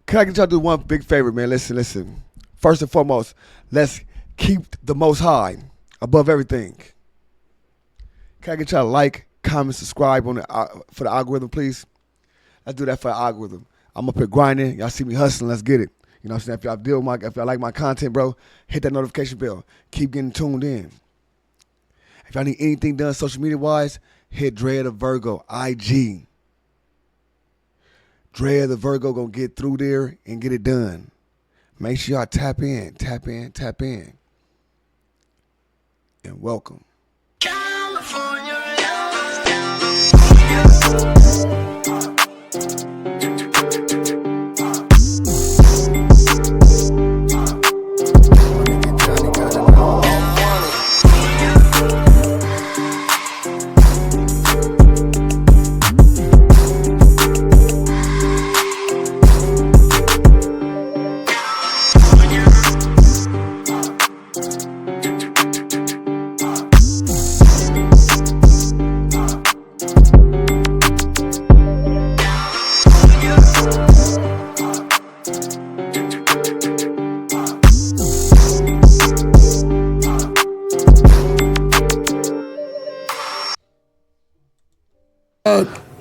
Can I get y'all to do one big favor, man? Listen. First and foremost, let's keep the Most High above everything. Can I get y'all to like, comment, subscribe on for the algorithm, please? Let's do that for the algorithm. I'm up here grinding. Y'all see me hustling. Let's get it. You know what I'm saying? If y'all like my content, bro, hit that notification bell. Keep getting tuned in. If y'all need anything done social media wise, hit Dre the Virgo IG. Dre the Virgo gonna get through there and get it done. Make sure y'all tap in. And welcome. California.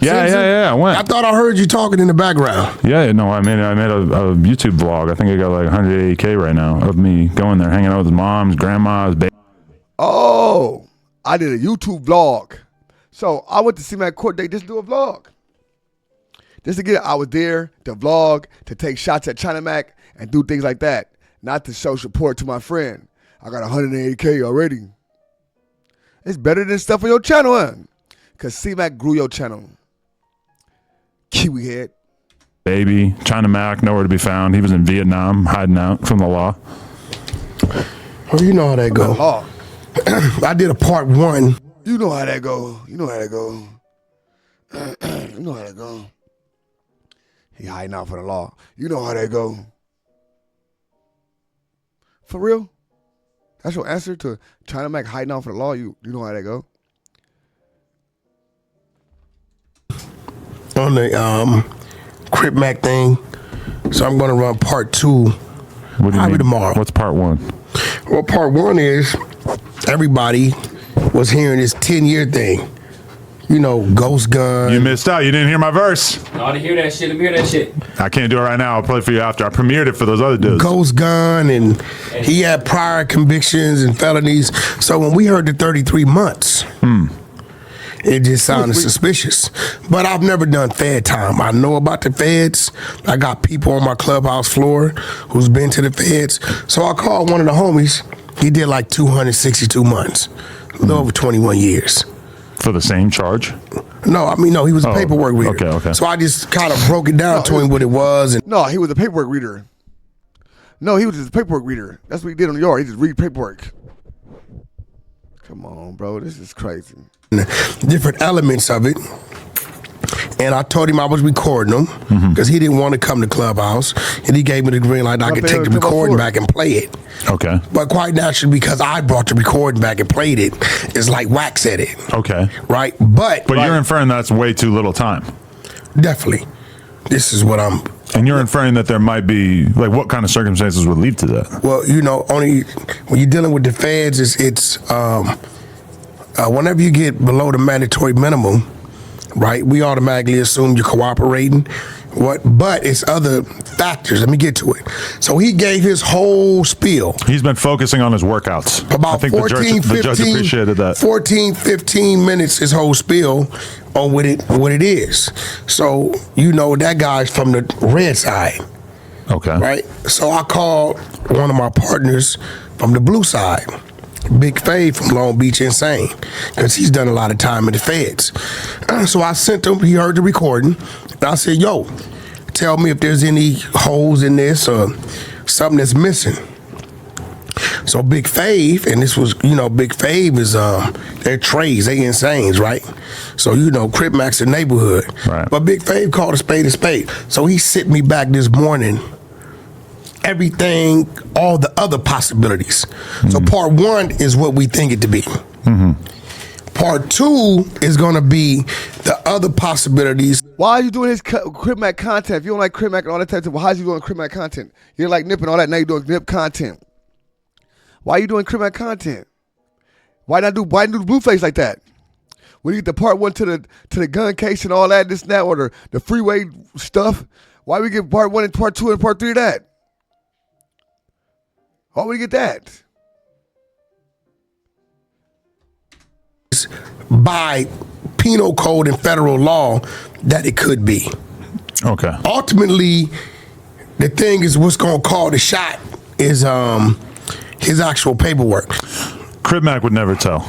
Yeah, I went. I thought I heard you talking in the background. Yeah, no, I made a YouTube vlog. I think I got like 180K right now of me going there, hanging out with his moms, grandmas, baby. Oh, I did a YouTube vlog. So I went to CMAC court. They just do a vlog. Just to get it, I was there to vlog, to take shots at China Mac and do things like that. Not to show support to my friend. I got 180K already. It's better than stuff on your channel, huh? Because CMAC grew your channel. Kiwi head. Baby, China Mac, nowhere to be found. He was in Vietnam, hiding out from the law. Well, you know how that go. I did a part 1. You know how that go. You know how that go. He hiding out for the law. You know how that go. For real? That's your answer to China Mac hiding out for the law? You know how that go? On the Cripmac thing. So I'm going to run part 2 probably tomorrow. What's part 1? Well, part 1 is everybody was hearing this 10-year thing. You know, Ghost Gun. You missed out. You didn't hear my verse. I want to hear that shit. Let me hear that shit. I can't do it right now. I'll play it for you after. I premiered it for those other dudes. Ghost Gun, and he had prior convictions and felonies. So when we heard the 33 months, it just sounded suspicious. But I've never done Fed time. I know about the Feds. I got people on my clubhouse floor who's been to the Feds. So I called one of the homies. He did like 262 months, a little over 21 years. For the same charge? No, he was a paperwork reader. Okay. So I just kind of broke it down to him what it was. And no, he was a paperwork reader. No, he was just a paperwork reader. That's what he did on the yard. He just read paperwork. Come on, bro. This is crazy. Different elements of it. And I told him I was recording them because he didn't want to come to Clubhouse. And he gave me the green light. I could take the recording back and play it. Okay. But quite naturally, because I brought the recording back and played it, it's like Wack said it. Okay. Right? But you're inferring that's way too little time. Definitely. This is what I'm... And you're inferring that there might be, like, what kind of circumstances would lead to that? Well, only when you're dealing with the feds, it's whenever you get below the mandatory minimum, right, we automatically assume you're cooperating. But it's other factors. Let me get to it. So he gave his whole spiel. He's been focusing on his workouts. About I think 14, the judge appreciated that. 14, 15 minutes, his whole spiel on what it is. So, that guy's from the red side. Okay. Right? So I called one of my partners from the blue side, Big Fave from Long Beach Insane, because he's done a lot of time in the feds. So I sent him, he heard the recording, and I said, yo, tell me if there's any holes in this or something that's missing. So Big Fave, and this was, Big Fave is, they're trades, they insanes, right? So, Cripmac's a neighborhood. Right. But Big Fave called a spade a spade. So he sent me back this morning everything, all the other possibilities. So part 1 is what we think it to be. Part 2 is going to be the other possibilities. Why are you doing his Cripmac content? If you don't like Cripmac and all that type of stuff, well, how's you doing Cripmac content? You didn't like Nip and all that, now you're doing Nip content. Why are you doing Cripmac content? Why do Blueface like that? When you get the part 1 to the gun case and all that, this and that, or the freeway stuff, why we get part 1 and part 2 and part 3 of that? Why would we get that? By penal code and federal law that it could be. Okay. Ultimately, the thing is what's going to call the shot is his actual paperwork. Cripmac would never tell.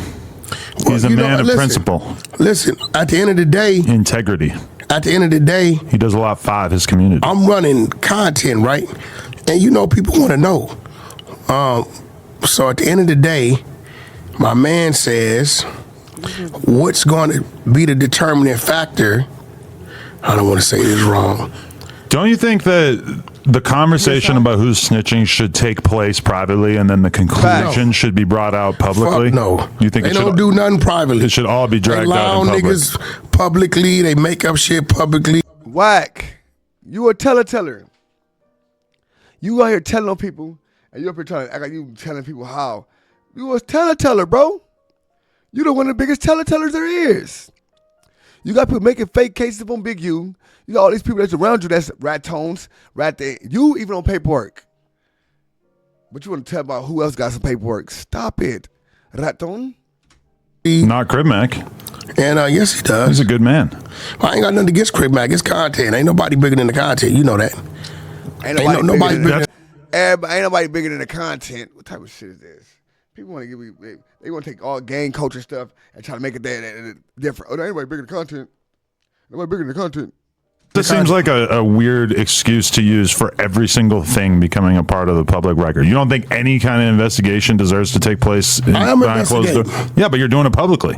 He's a man of principle. Listen, at the end of the day, integrity. At the end of the day, he does a lot for his community. I'm running content, right? And people want to know. So at the end of the day, my man says, what's going to be the determining factor? I don't want to say this wrong. Don't you think that the conversation about who's snitching should take place privately, and then the conclusion should be brought out publicly? Fuck no. You think they don't do nothing privately? It should all be dragged out in public. Niggas publicly. They make up shit publicly. Wack, you a teller. You out here telling on people, and you up here trying to act like you telling people how. You a teller, bro. You the one of the biggest tellers there is. You got people making fake cases up on Big U. You got all these people that's around you that's rat tones, rat thing. You even on paperwork. But you want to tell about who else got some paperwork. Stop it, rat tone. Not Cripmac. And yes, he does. He's a good man. I ain't got nothing against Cripmac. It's content. Ain't nobody bigger than the content. You know that. Ain't nobody bigger ain't nobody bigger than the content. What type of shit is this? People want to give me, they want to take all gang culture stuff and try to make it that different. Oh, no, anybody bigger than the content. Nobody bigger than the content. This seems like a weird excuse to use for every single thing becoming a part of the public record. You don't think any kind of investigation deserves to take place behind closed doors? Yeah, but you're doing it publicly.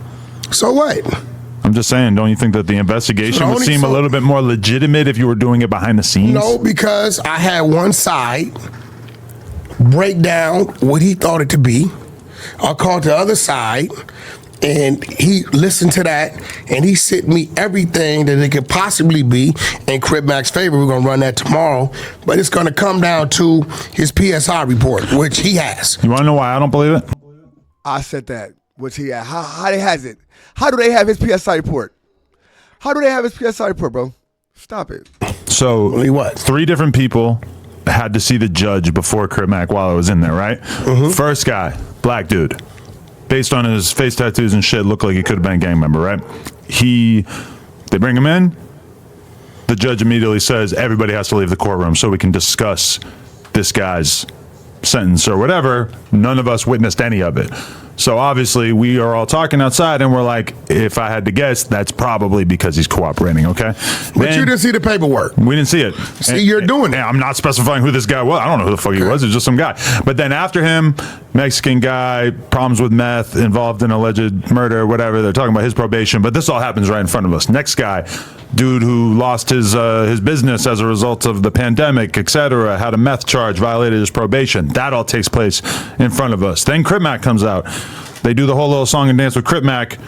So what? I'm just saying, don't you think that the investigation would seem a little bit more legitimate if you were doing it behind the scenes? No, because I had one side break down what he thought it to be. I called the other side, and he listened to that, and he sent me everything that it could possibly be in Cripmac's favor. We're going to run that tomorrow, but it's going to come down to his PSI report, which he has. You want to know why I don't believe it? I said that, which he had. How they has it? How do they have his PSI report? How do they have his PSI report, bro? Stop it. So, what? 3 different people had to see the judge before Cripmac while I was in there, right? Mm-hmm. First guy, black dude. Based on his face tattoos and shit, looked like he could have been a gang member, right? They bring him in. The judge immediately says, everybody has to leave the courtroom so we can discuss this guy's sentence or whatever. None of us witnessed any of it. So obviously we are all talking outside and we're like, if I had to guess, that's probably because he's cooperating, okay? But you didn't see the paperwork. We didn't see it. See, you're doing it. I'm not specifying who this guy was. I don't know who the fuck he was. It's just some guy. But then after him, Mexican guy, problems with meth, involved in alleged murder, whatever. They're talking about his probation. But this all happens right in front of us. Next guy, dude who lost his business as a result of the pandemic, etc., had a meth charge, violated his probation. That all takes place in front of us. Then Cripmac comes out. They do the whole little song and dance with Cripmac.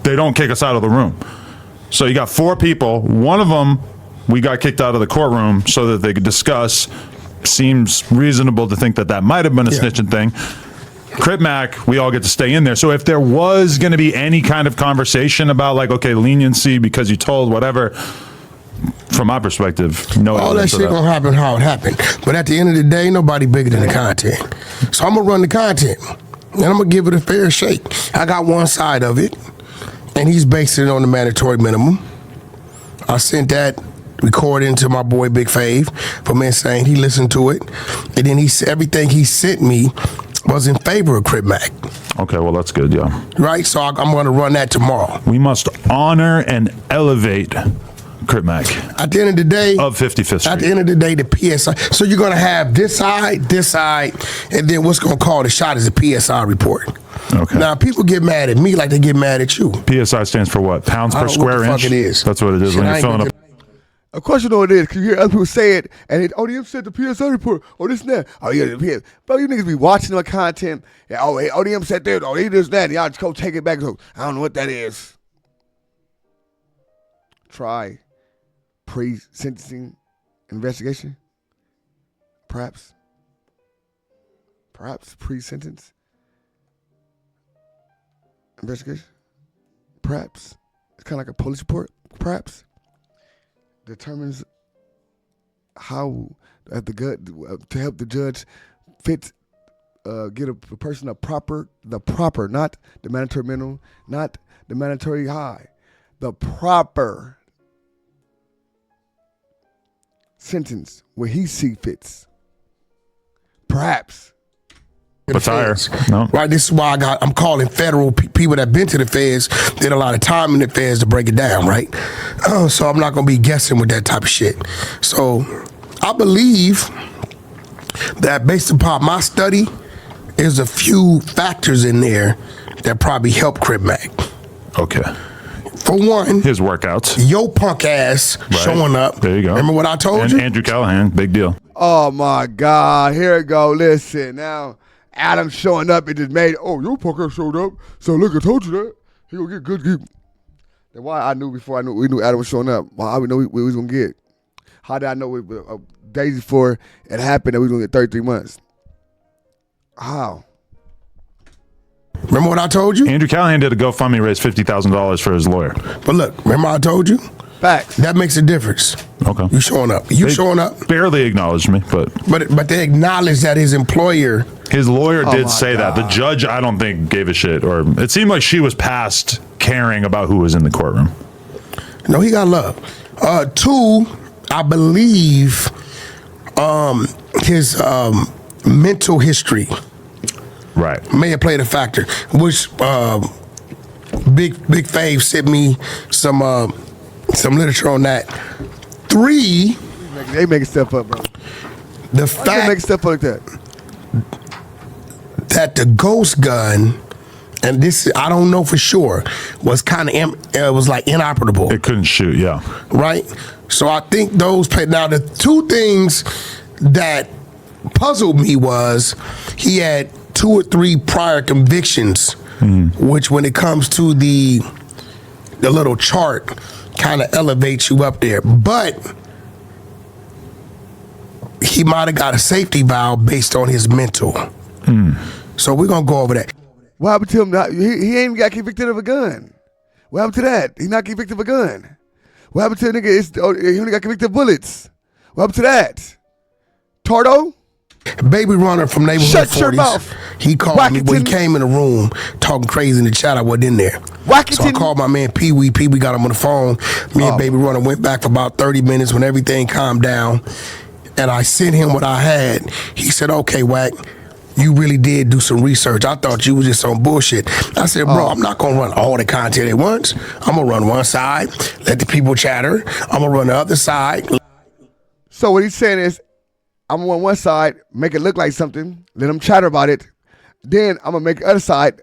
They don't kick us out of the room. So you got 4 people. One of them, we got kicked out of the courtroom so that they could discuss. Seems reasonable to think that that might have been a snitching thing. Cripmac, we all get to stay in there. So if there was going to be any kind of conversation about like, okay, leniency because you told whatever, from my perspective, no. All that shit gonna happen how it happened. But at the end of the day, nobody bigger than the content. So I'm gonna run the content. And I'm going to give it a fair shake. I got one side of it, and he's basing it on the mandatory minimum. I sent that recording to my boy Big Fave from Insane. He listened to it, and then everything he sent me was in favor of Cripmac. Okay, well, that's good, yeah. Right? So I'm going to run that tomorrow. We must honor and elevate Cripmac. At the end of the day, of 55th Street. At the end of the day, the PSI. So you're going to have this side, and then what's going to call the shot is a PSI report. Okay. Now, people get mad at me like they get mad at you. PSI stands for what? Pounds per square inch? Fuck it is. That's what it is when you're filling up. Of course you know what it is, because you hear other people say it, and ODM said the PSA report, or this and that. Oh, yeah, the PS. Bro, you niggas be watching my content. Yeah, oh, hey, ODM said this, oh, he this, that, and y'all just go take it back. So, I don't know what that is. Try pre-sentencing investigation. Perhaps pre-sentence investigation. Perhaps. It's kind of like a police report. Perhaps. Determines how to help the judge get a person the proper, not the mandatory minimum, not the mandatory high, the proper sentence where he see fits. Perhaps. What's higher? No. Right, this is why I'm calling federal people that been to the feds, did a lot of time in the feds to break it down, right? So I'm not gonna be guessing with that type of shit. So I believe that based upon my study, there's a few factors in there that probably help Cripmac. Okay. For one, his workouts. Yo punk ass showing up. There you go. Remember what I told you? Andrew Callahan, big deal. Oh my God, here it go. Listen, now Adam showing up, it just made, oh, your punk ass showed up. So look, I told you that. He gonna get good. That's why I knew before we knew Adam was showing up. Well, I would know we was gonna get. How did I know days before it happened that we was gonna get 33 months? How? Remember what I told you? Andrew Callahan did a GoFundMe, raise $50,000 for his lawyer. But look, remember I told you? Facts. That makes a difference. Okay. You showing up. You They showing up. Barely acknowledged me, But they acknowledge that his employer. his lawyer did say God. that. The judge, I don't think, gave a shit, or it seemed like she was past caring about who was in the courtroom. No, he got love. Two, I believe his mental history Right. may have played a factor, which Big Fave sent me some literature on that. Three, They making stuff up, bro. the They fact making stuff like that. that the ghost gun, and this I don't know for sure, was kind of was like inoperable, It couldn't shoot, yeah. right? So I think those played. Now the two things that puzzled me was he had 2 or 3 prior convictions, which when it comes to the little chart kind of elevates you up there, but he might have got a safety valve based on his mental. So we're gonna go over that. What happened to him? He ain't even got convicted of a gun. What happened to that? He's not convicted of a gun. What happened to the nigga? He only got convicted of bullets. What happened to that? Tardo? Baby Runner from Neighborhood Shut 40s. your mouth. He called me when he Wack100. came in the room talking crazy in the chat. I wasn't in there. So I Wack100. called my man Pee Wee. Pee Wee got him on the phone. Me and Baby Runner went back for about 30 minutes when everything calmed down. And I sent him what I had. He said, okay, Wack, you really did do some research. I thought you was just on bullshit. I said, bro, I'm not going to run all the content at once. I'm going to run one side, let the people chatter. I'm going to run the other side. So what he's saying is, I'm on one side, make it look like something, let them chatter about it. Then I'm gonna make the other side,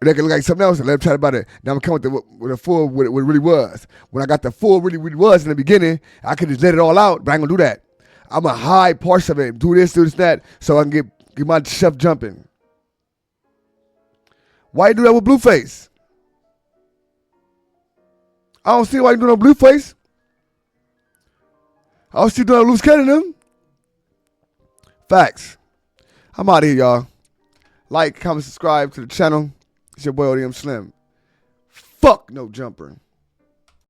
make it look like something else, and let them chatter about it. Then I'm gonna come with the full what it really was. When I got the full really was in the beginning, I could just let it all out, but I ain't gonna do that. I'm gonna hide parts of it, do this, that, so I can get my stuff jumping. Why you do that with Blueface? I don't see why you doing on Blueface. I don't see you doing on Loose Cannon them. Facts. I'm out of here, y'all. Like, comment, subscribe to the channel. It's your boy ODM Slim. Fuck no jumper.